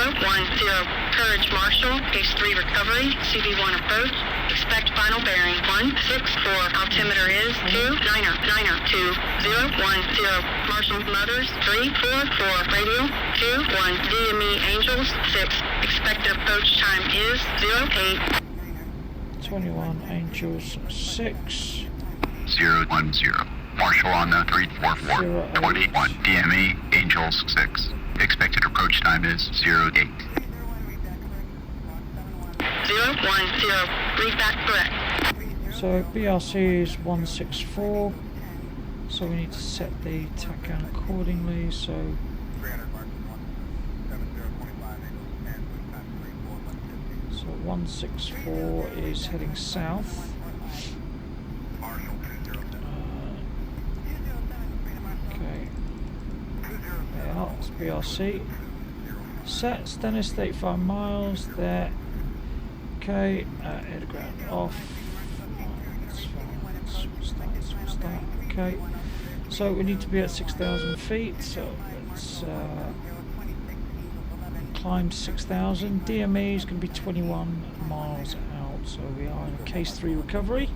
Courage Marshall, Case 3 recovery, CV1 approach, expect final bearing 164, altimeter is 2992, 010, Marshall Mothers 344, radio 21, DME Angels 6, expected approach time is 08. 21 Angels 6. 010, Marshall on the 344, 21, DME, Angels 6. Expected approach time is 08. 010, read back correct. So BRC is 164, so we need to set the tack count accordingly. So 164 is heading south. Okay, there, it's BRC. Set, Dennis 35 miles there. Okay, air to ground off. That's fine. Let's start. Okay, so we need to be at 6,000 feet. So let's climb to 6,000. DME is going to be 21 miles out. So we are in a Case 3 recovery.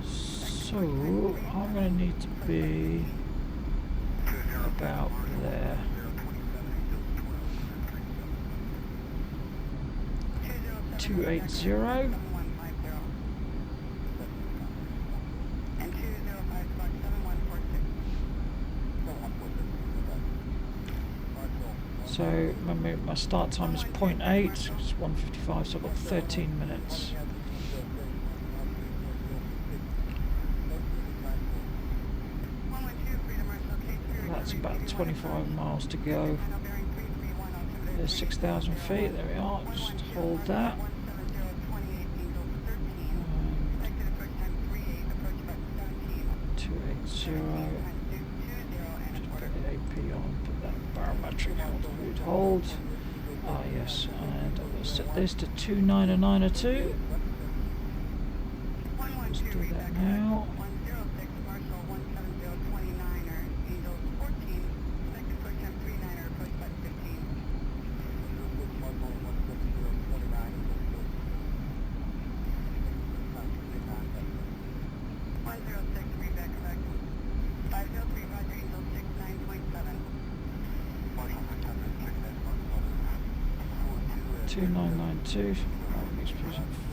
So I'm going to need to be about there. .280. So remember, my start time is 0.8, it's 1:55, so I've got 13 minutes. That's about 25 miles to go. There's 6,000 feet, there we are, just hold that. 280. Just put the AP on, put that barometric altitude hold. Ah yes, and I'm going to set this to 29902. Let's do that now. Two 992,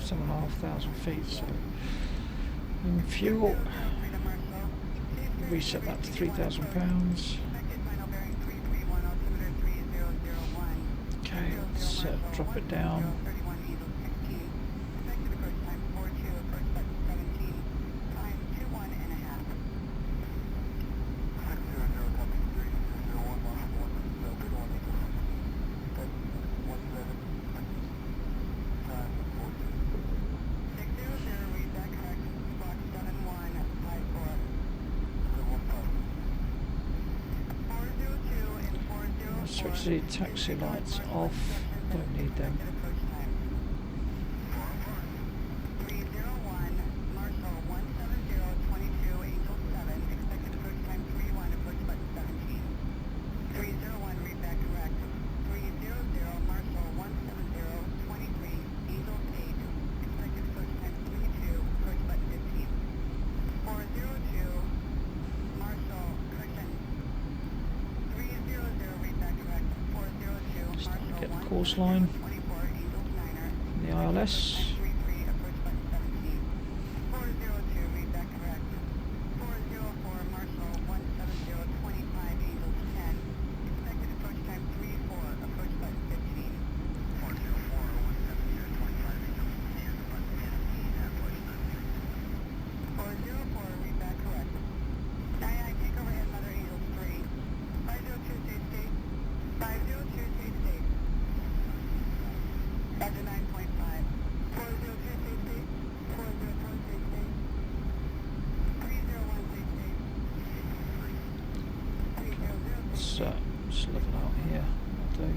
7,500 feet. So in fuel, reset that to £3,000. Okay, let's drop it down. Switch the taxi lights off, don't need them. Course line from the ILS. just level out here. I'll do.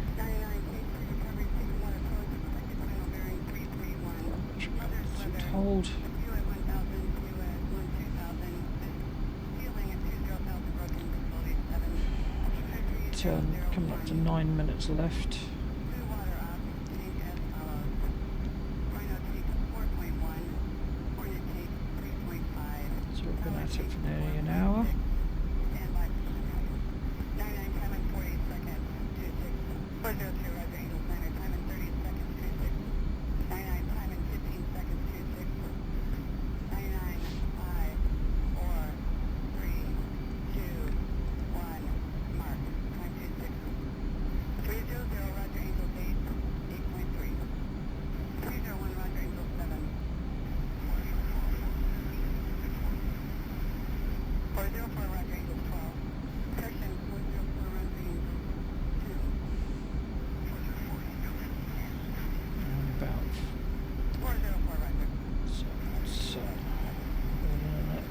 Hold. Turn, coming up to 9 minutes left. So we've been at it for nearly an hour.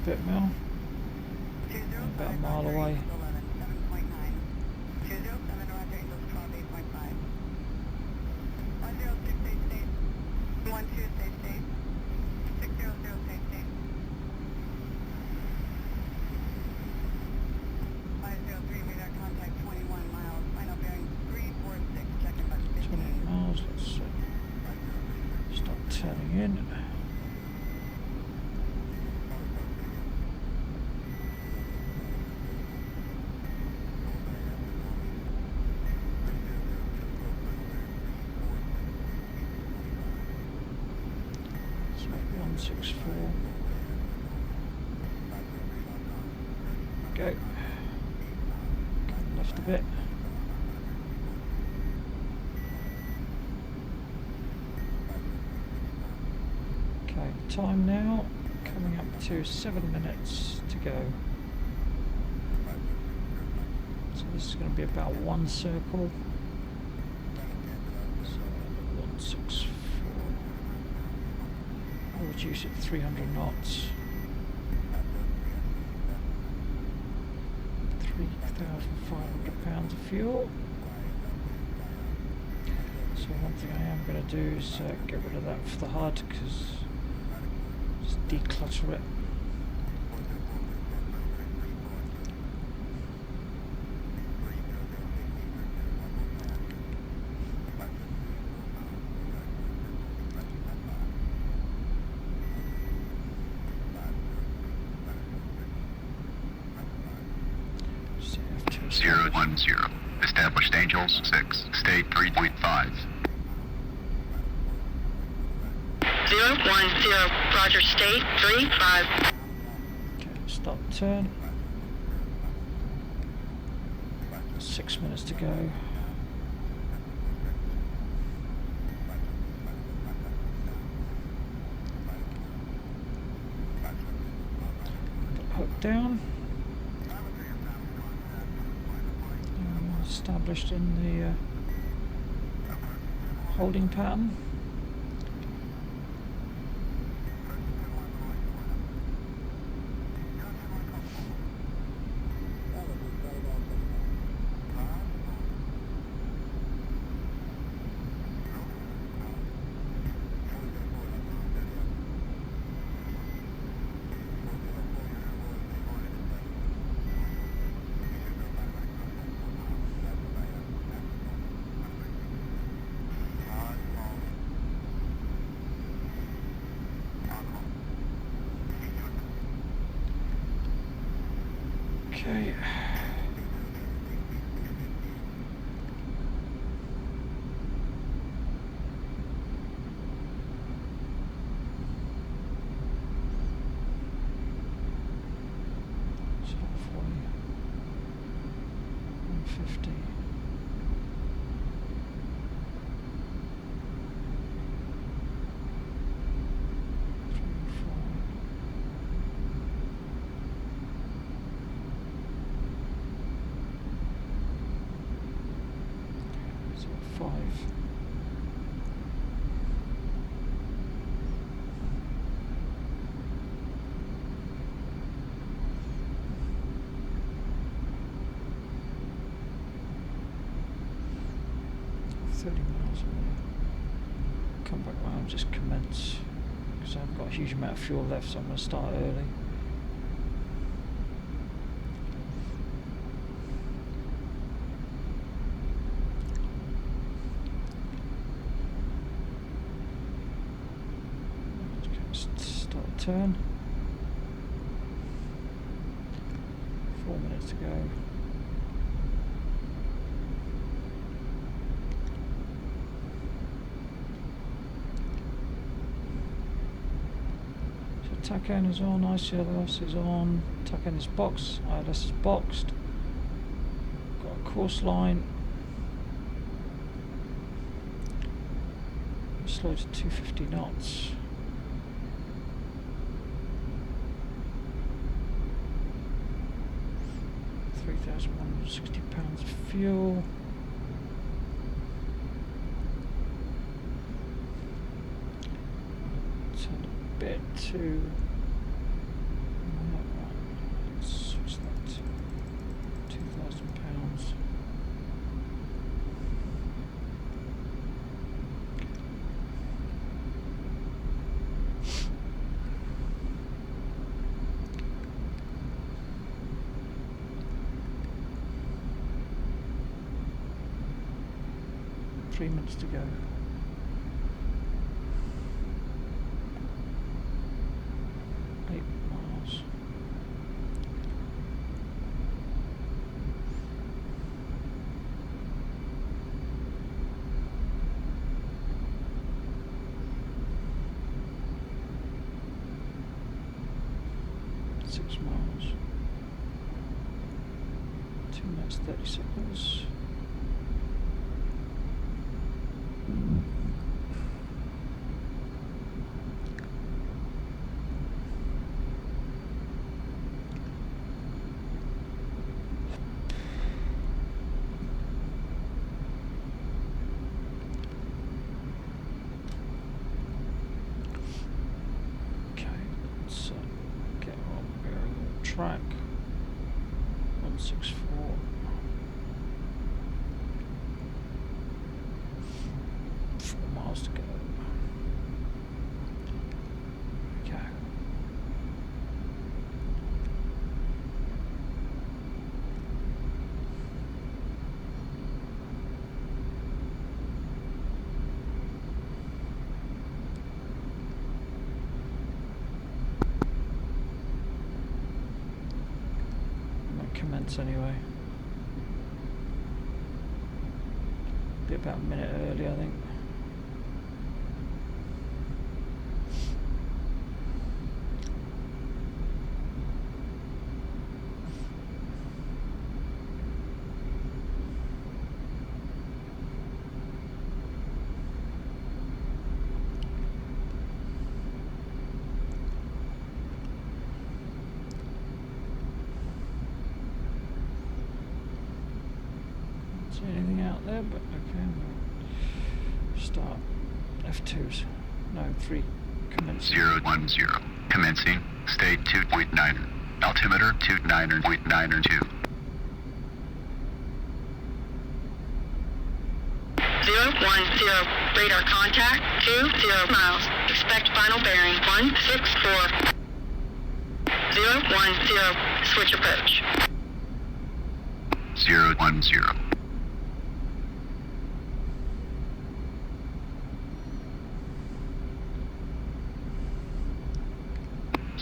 Bit now. About a mile away. Go. Left a bit. Okay, time now coming up to 7 minutes to go. So this is going to be about one circle. So 164. I'll reduce it to 300 knots. 3,500 pounds of fuel. So one thing I am going to do is get rid of that for the HUD, because just declutter it. Zero 10. Established Angels 6. State 3.5. 010. Roger. State 3.5. Okay, start turn. 6 minutes to go. Hook down. Established in the holding pattern. Okay. It's halfway. 150. 30 miles away. Come back round, just commence. Because I haven't got a huge amount of fuel left, so I'm going to start early. Start turn. 4 minutes to go. So TACAN is on, ICLS is on, TACAN is boxed, ILS is boxed. Got a course line. Slow to 250 knots. 3,160 pounds of fuel. Turn a bit to. Let's switch that to 2,000 pounds. Three minutes to go. Eight miles. Six miles. 2 minutes 30 seconds. Track 164. Four miles to go. Okay. Commence anyway. Be about a minute early, I think. See anything out there, but okay, we'll start F2s. No, 3 commencing. 010. Commencing. State 2.9. Altimeter 29.92. 010. Radar contact 20 miles. Expect final bearing 164. 010. Switch approach. 010.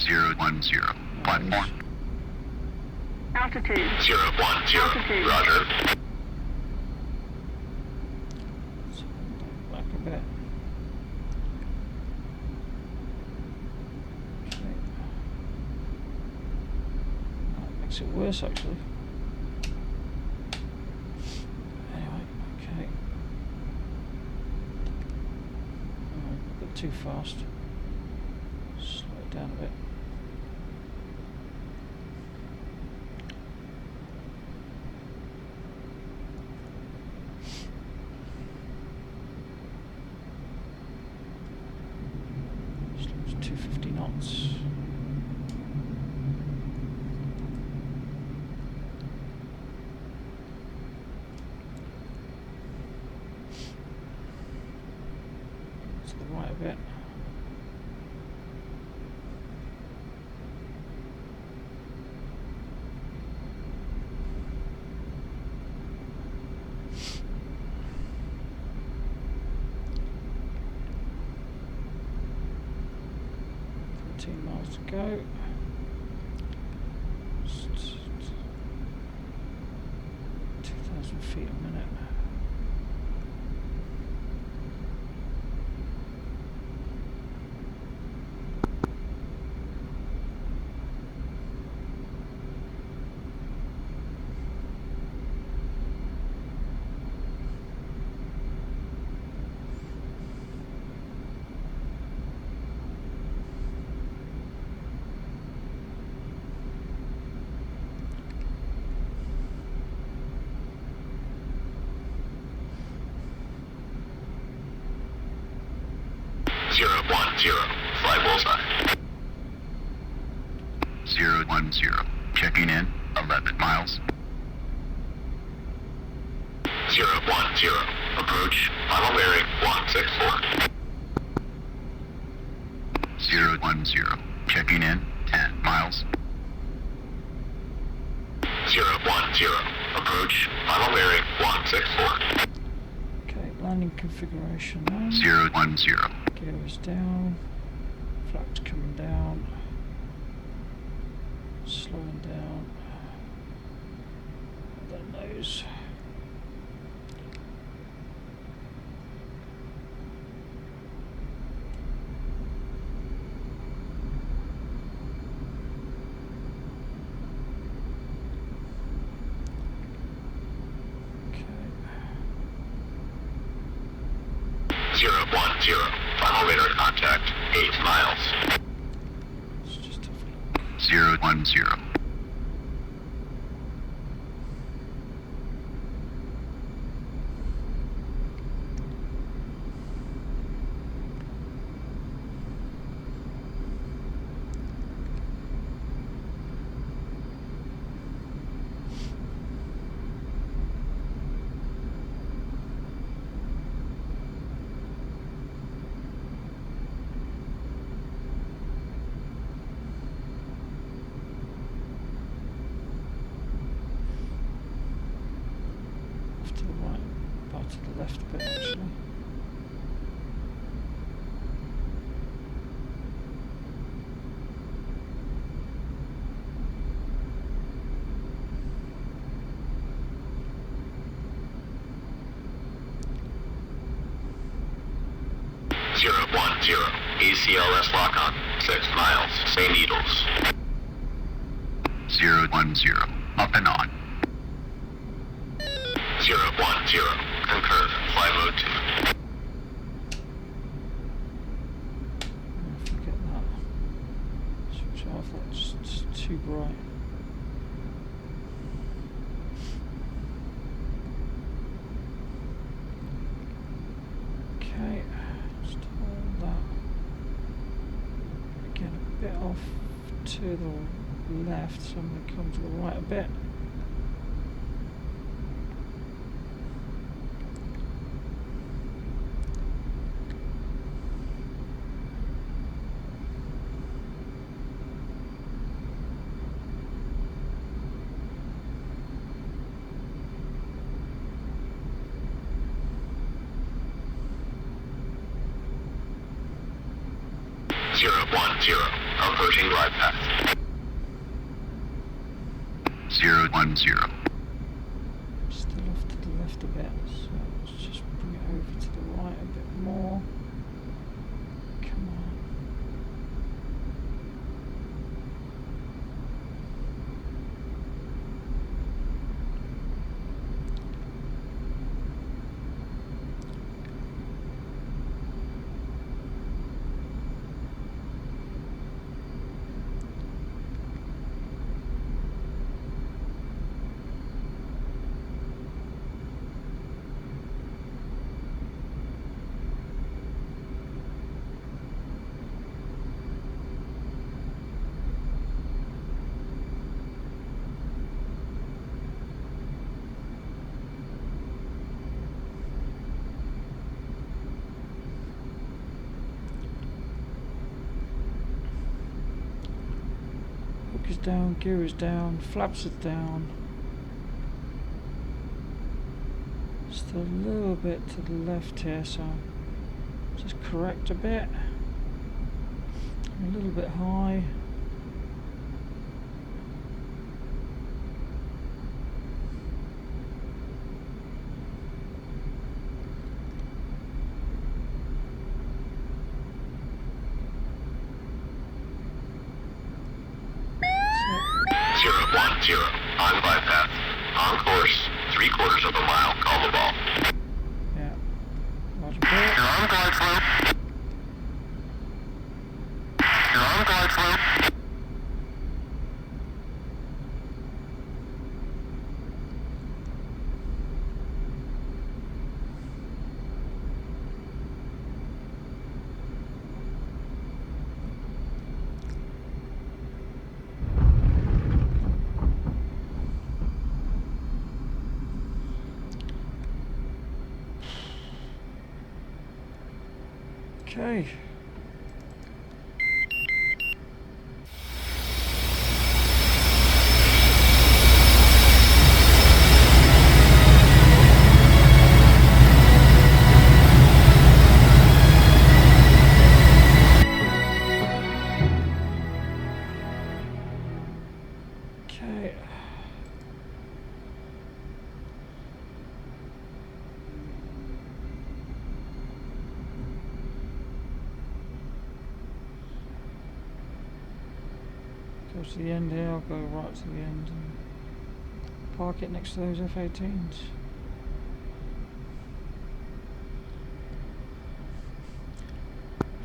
010. Platform. Altitude. 010. Altitude. Roger. Back a bit. Okay. That makes it worse actually. Anyway, okay. A bit too fast. Slow it down a bit. Slows 250 knots. a bit. Miles to go. 2,000 feet a minute. Fly bullseye. 010. Checking in. 11 miles. 010. Approach. Final bearing 164. 010. Checking in. 10 miles. 010. Approach. Final bearing 164. Okay, landing configuration now. 010. Gear is down. Flaps coming down. Slowing down. The nose. Okay. 010. Final radar contact. 8 miles. Let's just have a look. 010. Off to the right, about to the left a bit actually. ACLS lock on. 6 miles. St. Needles. 010. Up and on. 010. Concur. Fly mode 2. Forget that. Switch off, that's just too bright. Okay, just hold that. Again, a bit off to the left, so I'm going to come to the right a bit. Approaching glide path. 010. Still off to the left a bit, so let's just bring it over to the right a bit more. Come on. down, gear is down, flaps are down. Just a little bit to the left here, so just correct a bit. A little bit high. On bypass. On course. 3/4 of a mile. Call the ball. Yeah. Roger that. You're on glide slope. You're on glide slope. Okay. Okay. Go to the end here, I'll go right to the end and park it next to those F-18s.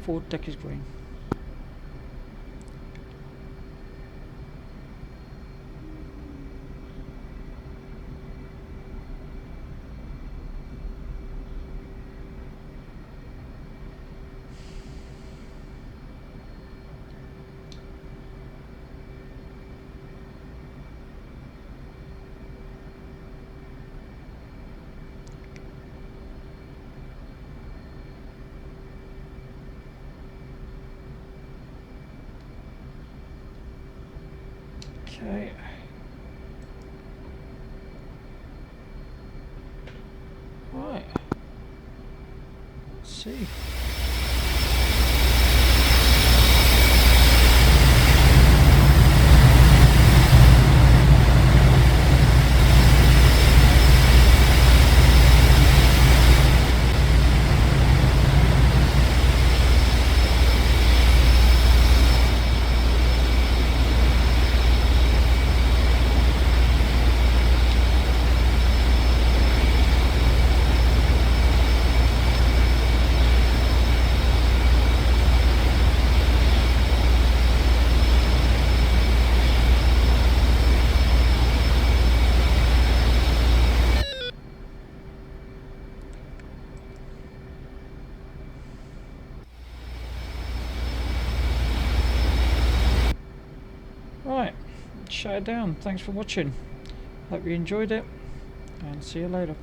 Forward deck is green. Okay. Right. Let's see. Right, shut it down. Thanks for watching. Hope you enjoyed it, and see you later.